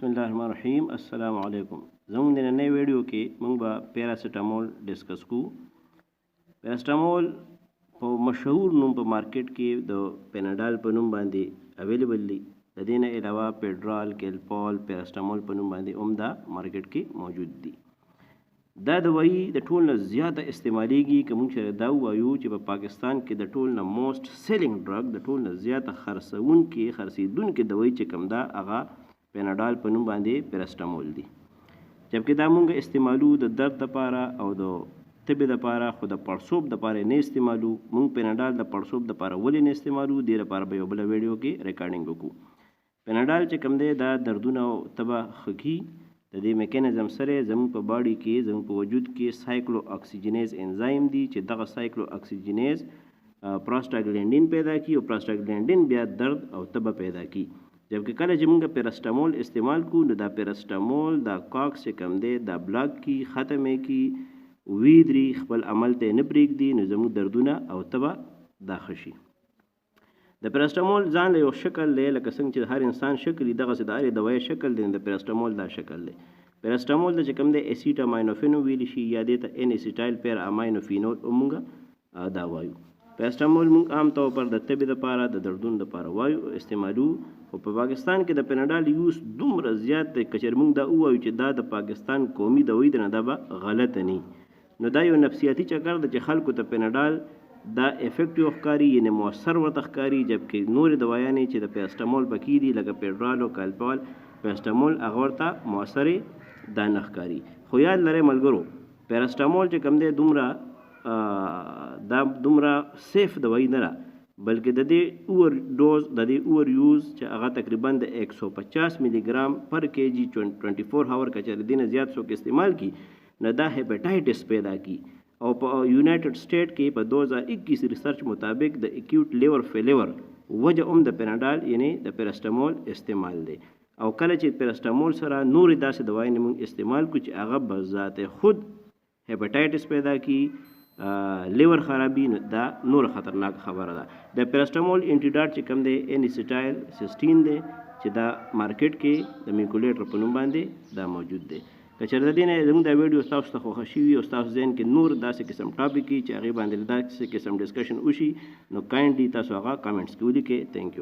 بسم الله الرحمن الرحیم. السلام علیکم. زموږ د نننۍ ویډیو کې موږ به پیراسیټامول ډسکس کوو. پیراسیټامول په مشهور نوم په مارکیټ کې د پیناډال په نوم باندې اویلیبل دی. د دې نه علاوه پیډرال، کیلپال، پیراسیټامول په نوم باندې هم دا مارکیټ کې موجود دي. دا دوايي د ټول نه زیاته استعمالیږي. که موږ سره دا ووایو چې په پاکستان کې د ټول نه موسټ سیلینګ ډرګ، د ټول نه زیاته خرڅېدونکې دوايي چې کوم ده هغه پیناډال په نوم باندې پیراسیټامول دی. جبکې دا مونږ استعمالو د درد دپاره او د طب دپاره، خو د پړسوب دپاره نه استعمالو. مونږ پیناډال د پړسوب دپاره ولې نه استعمالو، دې لپاره به یو بله ویډیو کې ریکارډینګ وکړو. پیناډال چې کوم دی دا دردونه او تبه ښه کي. د دې میکانیزم سره زموږ په باډي کې، زموږ په وجود کې سایکلو اکسیجنیز انزایم دی چې دغه سایکلو اکسیجنیز پروسټاګلینډین پیدا کی او پروسټاګلینډین بیا درد او تبه پیدا کی. جبکې کله چې موږ پیراسیټامول استعمال کوو نو دا پیراسیټامول دا کاکس چې کوم دی دا بلاک کی، ختمې کی، ویدري، خپل عمل ته نه پرېږدي، نو زموږ دردونه او تبه دا ښه شي. د پیراسیټامول ځان له یو شکل دی، لکه څنګه چې هر انسان شکل وي دغسې د هرې دوایي شکل دی. د پیراسیټامول دا شکل دی. پیراسیټامول ته چې کوم دی اسیټاماینوفین ویلی شي یا دې ته ان اسیټایل پیر اماینوفینول موږ دا وایو. پیراسیټامول موږ عام طور پر د طب دپاره، د دردونو دپاره وایو استعمالو. خو په پاکستان کې د پیناډال یوز دومره زیات دی که چېرې موږ دا ووایو چې دا د پاکستان قومي دوایي ده، نه دا به غلطه نه. نو دا یو نفسیاتي چکر ده چې خلکو ته پیناډال دا افیکټیو ښکاري، یعنې مؤثر ورته ښکاري. جبکې نورې دوایانې چې د پیراسیټامول پکې دي لکه پیډرال او کیلپال، پیراسیټامول هغه ورته مؤثرې دا نه ښکاري. خو یاد لرئ ملګرو، پیراسیټامول چې کوم دی دومره سیف دوایي نه ده، بلکې د دې اوور ډوز، د دې اوور یوز چې هغه تقریبا د 150 ملي ګرام پر کیجي 24 هاور که چېرې دې نه زیات څوک استعمال کی نو دا هیپاټایټس پیدا کی. او په یونایټډ سټیټ کې په 2021 ریسرچ مطابق د اکیوټ لیور فیلیور وجه هم د پیناډال یعنې د پیراسیټامول استعمال دی. او کله چې پیراسیټامول سره نورې داسې دوایي موږ استعمال کړو چې هغه بذات خود هیپاټایټس پیدا کی، لیور خرابي، نو دا نور خطرناک خبره ده. د پیراسیټامول انټیډاټ چې کوم دی ان اسیټایل سیسټین دی چې دا مارکیټ کې د میکولیټر په نوم باندې دا موجود دی. که چېرې د دې نه زموږ دا ویډیو ستاسو ته خوښه شوي او ستاسو ذهن کې نور داسې قسم ټاپک وي چې هغې باندې داسې قسم ډسکشن وشي نو کایندلی تاسو هغه کامنټس کې ولیکئ. تھینک یو.